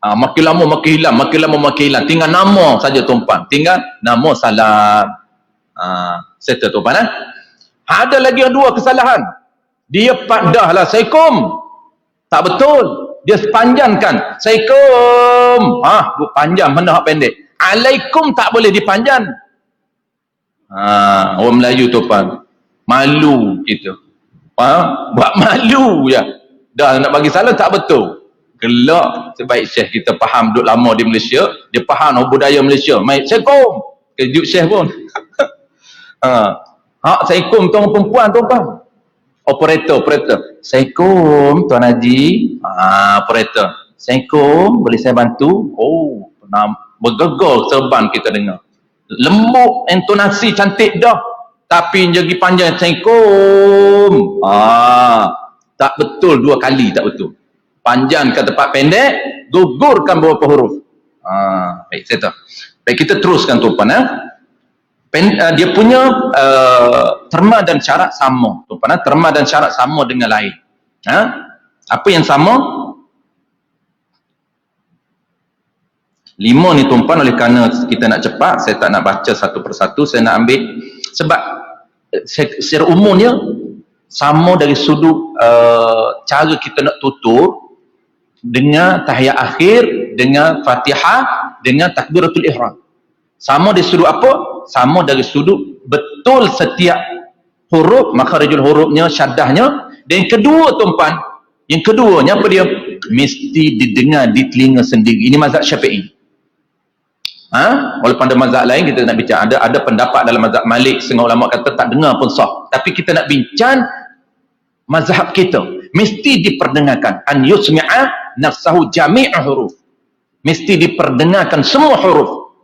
Makin lama makin hilang, makin lama makin hilang. Tinggal nama saja tuan-puan. Tinggal nama salam. Settle tuan-puan. Ada lagi yang dua kesalahan. Dia padahlah Assalamualaikum. Tak betul. Dia sepanjangkan. Assalamualaikum. Dia panjang, mana hak pendek. Alaikum tak boleh dipanjang. Orang Melayu tu pan. Malu kita. Buat malu je. Dah nak bagi salam tak betul. Gelak. Sebaik Syekh kita faham duduk lama di Malaysia. Dia faham budaya Malaysia. Main Assalamualaikum. Kejut Syekh pun. Assalamualaikum tuan perempuan tuan-tuan. Operator. Assalamualaikum Tuan Haji. Operator. Assalamualaikum, boleh saya bantu? Oh, bergegar serban kita dengar. Lembut, intonasi cantik dah. Tapi jadi panjang Assalamualaikum. Tak betul dua kali, tak betul. Panjang ke tempat pendek, gugurkan beberapa huruf. Baik, saya tahu. Baik, kita teruskan tuan-tuan. Dia punya terma dan syarat sama. Terma dan syarat sama dengan lain. Apa yang sama? 5 ni tuan-puan, oleh kerana kita nak cepat, saya tak nak baca satu persatu, saya nak ambil sebab secara umumnya sama dari sudut cara kita nak tutur dengan tahiyat akhir, dengan Fatihah, dengan takbiratul ihram. Sama dari sudut apa? Sama dari sudut betul setiap huruf, makharijul hurufnya, syaddahnya. Dan yang kedua tuan-puan, yang keduanya apa dia? Mesti didengar di telinga sendiri. Ini mazhab Syafi'i. Walaupun ada mazhab lain kita nak bincang. Ada pendapat dalam mazhab Malik, setengah ulama kata tak dengar pun sah. Tapi kita nak bincang mazhab kita. Mesti diperdengarkan. An yusmi'a nafsahu jami'a huruf. Mesti diperdengarkan semua huruf.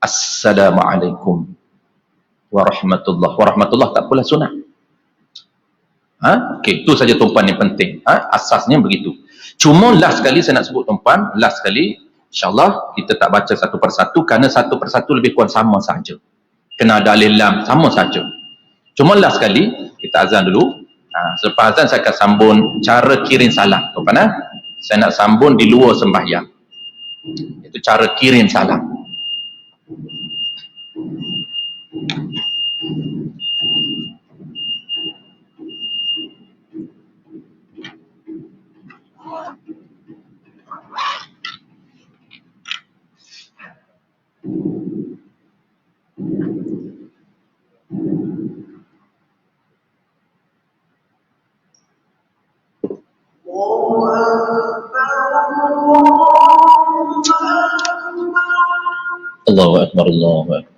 Assalamualaikum warahmatullahi wabarakatuh. Tak pula sunnah. Okey, itu saja tuan-puan yang penting. Asasnya begitu. Cuma last sekali saya nak sebut tuan-puan, last sekali insya-Allah kita tak baca satu persatu kerana satu persatu lebih kurang sama saja. Kena ada alif lam, sama saja. Cuma last sekali kita azan dulu. Selepas azan saya akan sambung cara kirim salam tuan-puan. Saya nak sambung di luar sembahyang. Itu cara kirim salam. Allahu Akbar, Allahu Akbar.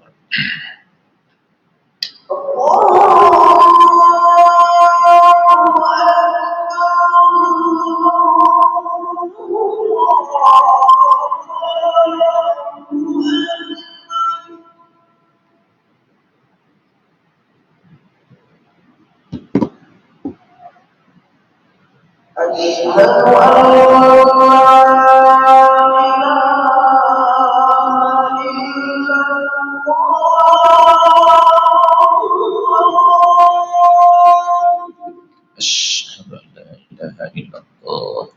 Asyhadu an la ilaha illallah.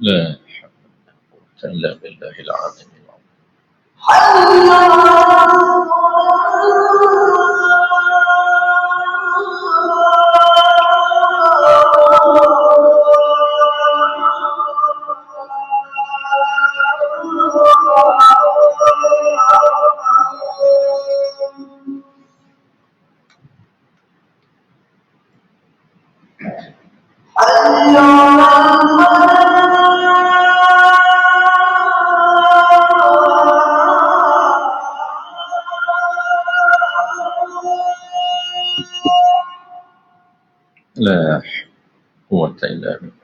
لا حول إلا بالله العظيم. لا قوة إلا بالله.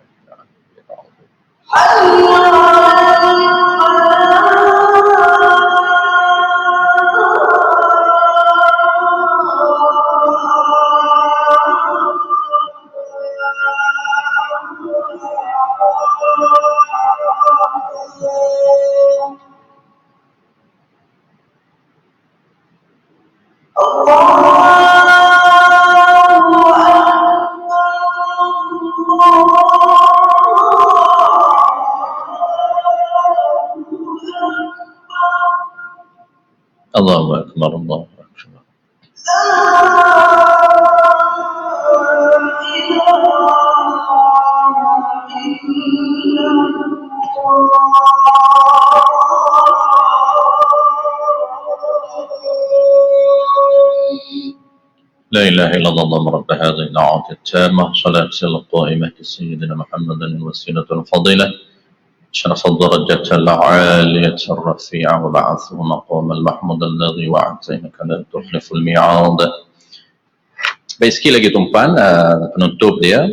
Allahu Akbar, Allahu Akbar. لا إله إلا الله رب هذه الدعوة التامة صلاة القائمة سيدنا محمد الوسيلة الفضيلة شرف الدرجة العالية الرفيعة وبعثه مقام المحمود الذي وعدت إنك لا تخلف الميعاد. Baik, sekali lagi tumpan penutup dia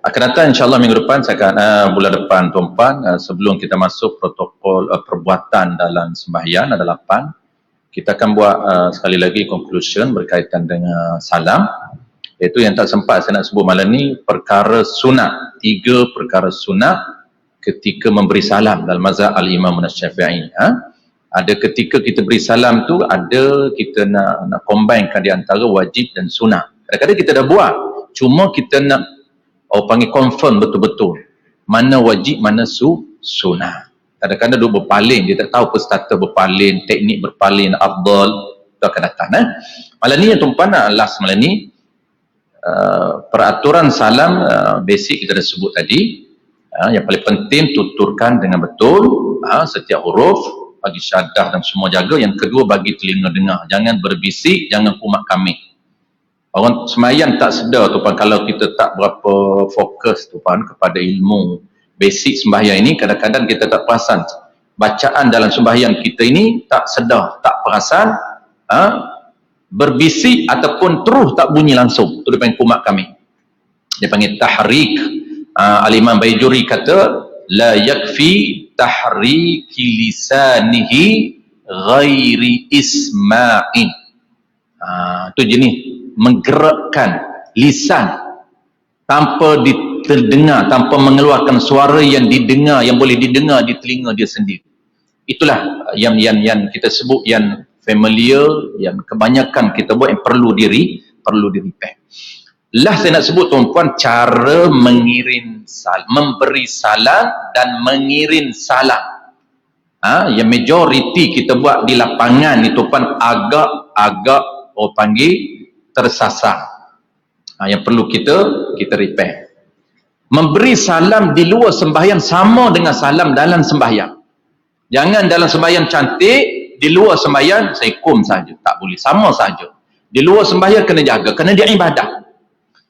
akan datang insyaAllah minggu depan. Saya akan bulan depan tumpan sebelum kita masuk protokol perbuatan dalam sembahyang ada 8. Kita akan buat sekali lagi conclusion berkaitan dengan salam, iaitu yang tak sempat saya nak sebut malam ni, perkara sunat, 3 perkara sunat ketika memberi salam dalam mazhab al-Imam Syafi'i. Ada ketika kita beri salam tu, ada kita nak combinekan di antara wajib dan sunat. Kadang-kadang kita dah buat, cuma kita nak panggil confirm betul-betul mana wajib, mana sunat. Kadang-kadang dia berpaling, dia tak tahu apa starter berpaling, teknik berpaling afdal, itu akan datang. Malam ni yang tumpan last malam ni, peraturan salam basic kita dah sebut tadi. Yang paling penting tuturkan dengan betul setiap huruf, bagi syahadah dan semua jaga. Yang kedua, bagi telinga dengar, jangan berbisik, jangan kumat kami. Orang semayang tak sedar tu kalau kita tak berapa fokus tu kepada ilmu, basic sembahyang ini kadang-kadang kita tak perasan. Bacaan dalam sembahyang kita ini tak sedar, tak perasan, berbisik ataupun terus tak bunyi langsung. Itu dia panggil kumat kami. Dia panggil tahrik. Al-Imam Baijuri kata, la yakfi tahriki lisanihi ghairi isma'in. Itu jenis menggerakkan lisan tanpa terdengar, tanpa mengeluarkan suara yang didengar, yang boleh didengar di telinga dia sendiri. Itulah yang kita sebut yang familiar, yang kebanyakan kita buat, yang perlu repair. Lah saya nak sebut tuan-puan, cara mengirim salam, memberi salam dan mengirim salam. Yang majoriti kita buat di lapangan ni tuan-puan agak orang panggil tersasar. Yang perlu kita repair. Memberi salam di luar sembahyang sama dengan salam dalam sembahyang. Jangan dalam sembahyang cantik, di luar sembahyang Assalamualaikum saja. Tak boleh, sama saja. Di luar sembahyang kena jaga, kena dia ibadah.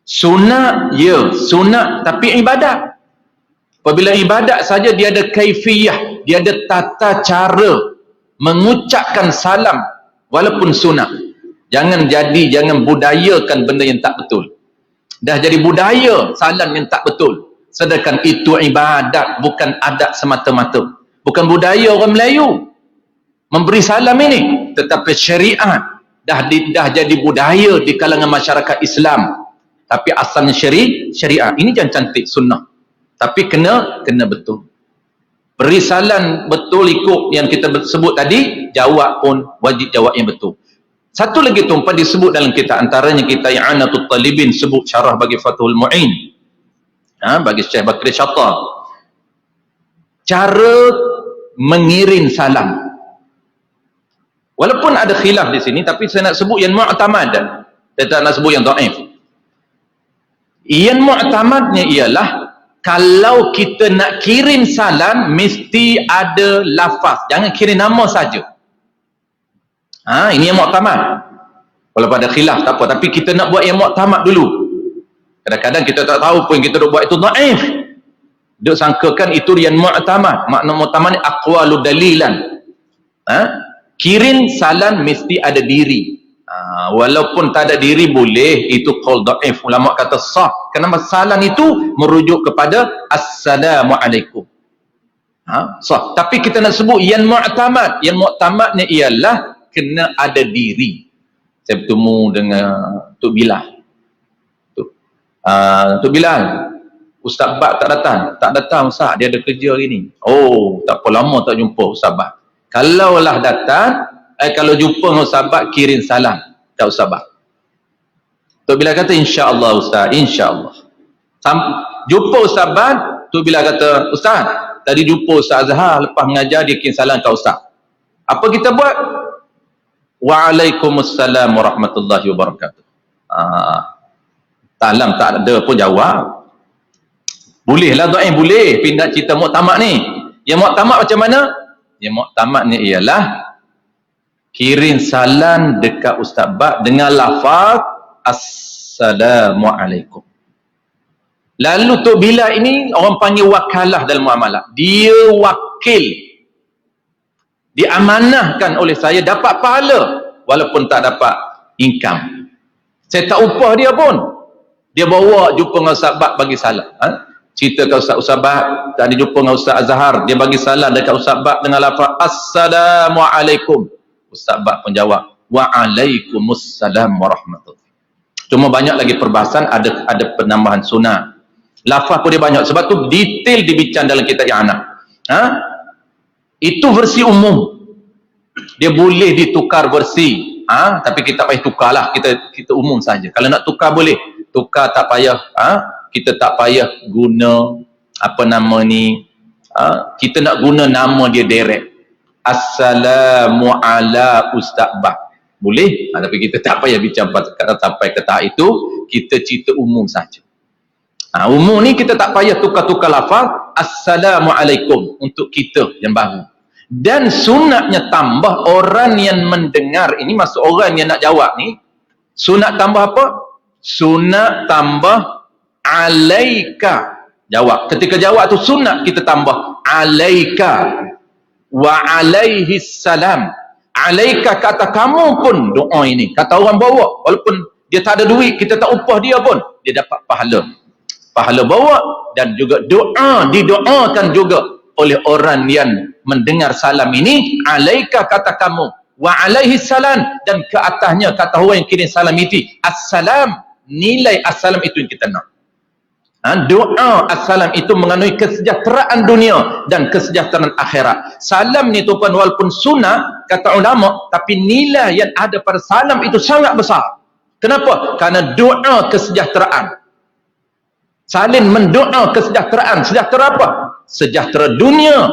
Sunat, ya, sunat tapi ibadat. Apabila ibadat saja dia ada kaifiyah, dia ada tata cara mengucapkan salam walaupun sunat. Jangan budayakan benda yang tak betul. Dah jadi budaya salam yang tak betul. Sedangkan itu ibadat, bukan adat semata-mata. Bukan budaya orang Melayu memberi salam ini, tetapi syariat dah jadi budaya di kalangan masyarakat Islam. Tapi asalnya syariat. Ini jangan cantik sunnah. Tapi kena betul. Beri salam betul ikut yang kita sebut tadi, jawab pun wajib jawab yang betul. Satu lagi tuan-puan disebut dalam kita, antaranya kita I'anatul Talibin sebut syarah bagi Fathul Mu'in. Bagi Syekh Bakri Syattar. Cara mengirim salam. Walaupun ada khilaf di sini, tapi saya nak sebut yang mu'tamad. Saya tak nak sebut yang dhaif. Yang mu'tamadnya ialah kalau kita nak kirim salam mesti ada lafaz, jangan kirim nama saja. Ini yang mu'tamad. Kalau pada khilaf tak apa, tapi kita nak buat yang mu'tamad dulu. Kadang-kadang kita tak tahu pun kita duk buat itu dhaif. Duk sangkakan itu yang mu'tamad. Makna mu'tamad ni aqwalu dalilan. Kirim salam mesti ada diri. Walaupun tak ada diri boleh, itu qaul dhaif. Ulama kata sah. Kerana salam itu merujuk kepada assalamualaikum. Sah. Tapi kita nak sebut yang mu'tamad. Yang mu'tamadnya ialah kena ada diri. Saya bertemu dengan Tok Bilal. Tok Bilal, Ustaz Bab tak datang Ustaz, dia ada kerja hari ni. Oh, tak apa, lama tak jumpa Ustaz Bab. Kalaulah datang, kalau jumpa dengan Ustaz Bab, kirim salam kat Ustaz Bab. Tok Bilal kata insya-Allah Ustaz, insya-Allah. Jumpa Ustaz Bab, Tok Bilal kata, Ustaz, tadi jumpa Ustaz Azhar, lepas mengajar dia kirim salam kat Ustaz. Apa kita buat? Waalaikumsalam warahmatullahi wabarakatuh. Salam tak ada pun jawab. Bolehlah doa, boleh pindah cerita muktamad ni. Yang muktamad macam mana? Yang muktamad ni ialah kirim salam dekat Ustaz Bab dengan lafaz assalamualaikum. Lalu Tok Bilal ini orang panggil wakalah dalam muamalah. Dia wakil, diamanahkan oleh saya dapat pahala walaupun tak dapat income. Saya tak upah dia pun. Dia bawa jumpa dengan Ustaz Bab bagi salam. Cerita kat Ustaz Bab, tadi jumpa dengan Ustaz Azhar, dia bagi salam dekat Ustaz Bab dengan lafaz assalamualaikum. Ustaz Bab pun jawab waalaikumsalam warahmatullahi. Cuma banyak lagi perbahasan, ada penambahan sunnah. Lafaz pun dia banyak, sebab tu detail dibincang dalam kitab I'anah. Itu versi umum. Dia boleh ditukar versi. Tapi kita tak payah tukarlah, kita umum saja. Kalau nak tukar boleh. Tukar tak payah, kita tak payah guna apa nama ni, kita nak guna nama dia direct. Assalamu ala Ustaz Bab. Boleh, tapi kita tak payah bincang sampai ke tahap itu, kita cerita umum saja. Umum ni kita tak payah tukar-tukar lafaz assalamualaikum untuk kita yang baru. Dan sunatnya tambah orang yang mendengar ini, maksud orang yang nak jawab ni, sunat tambah apa? Sunat tambah alaika Jawab. Ketika jawab tu sunat kita tambah alaika wa alaihi salam. Alaika kata kamu pun doa ini. Kata orang bawa, walaupun dia tak ada duit, kita tak upah dia pun, dia dapat pahala. Pahala bawa dan juga doa didoakan juga oleh orang yang mendengar salam ini. Alaika kata kamu wa alaihi salam, dan ke atasnya kata orang yang kirim salam itu assalam. Nilai assalam itu yang kita nak. Doa assalam itu mengandungi kesejahteraan dunia dan kesejahteraan akhirat. Salam ni tuan walaupun sunnah kata ulama, tapi nilai yang ada pada salam itu sangat besar. Kenapa? Karena doa kesejahteraan. Saling mendoa kesejahteraan. Sejahtera apa? Sejahtera dunia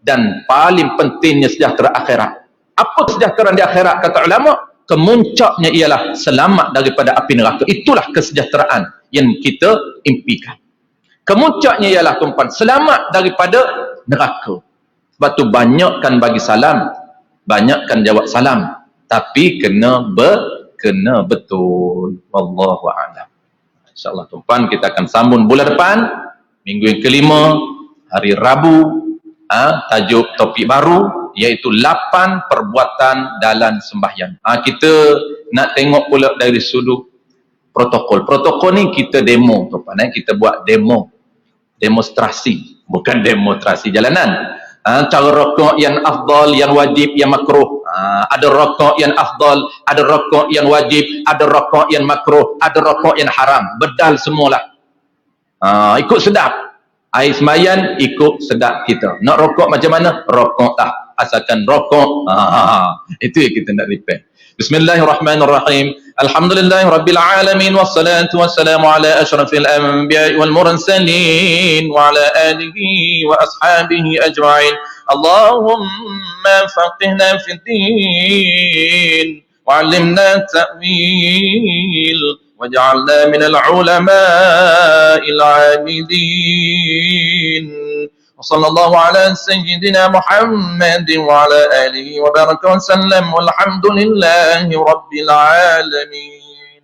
dan paling pentingnya sejahtera akhirat. Apa kesejahteraan di akhirat kata ulama? Kemuncaknya ialah selamat daripada api neraka. Itulah kesejahteraan yang kita impikan. Kemuncaknya ialah tuan-tuan, selamat daripada neraka. Sebab tu banyakkan bagi salam, banyakkan jawab salam, tapi kena betul. Wallahu a'lam. InsyaAllah tuan-tuan, kita akan sambung bulan depan, minggu yang kelima, hari Rabu, tajuk topik baru, iaitu 8 perbuatan dalam sembahyang. Kita nak tengok pula dari sudut protokol. Protokol ni kita demo tuan-tuan, kita buat demonstrasi, bukan demonstrasi jalanan. Cara rokok yang afdal, yang wajib, yang makruh. Ada rokok yang afdal, ada rokok yang wajib, ada rokok yang makruh, ada rokok yang haram. Bedal semualah. Ikut sedap. Air semayan ikut sedap kita. Nak rokok macam mana? Rokok tak. Asalkan rokok. Itu yang kita nak repair. Bismillahirrahmanirrahim. Alhamdulillahi Rabbil Alamin. Wassalatu wassalamu ala ashrafil anbiya'i wal mursalin wa ala alihi wa ashabihi ajma'in. Allahumma faqihna fid din wa 'allimna ta'wil waj'alna minal ulama'il 'abidin. وصلى الله على سيدنا محمد وعلى آله وبارك وسلم والحمد لله رب العالمين.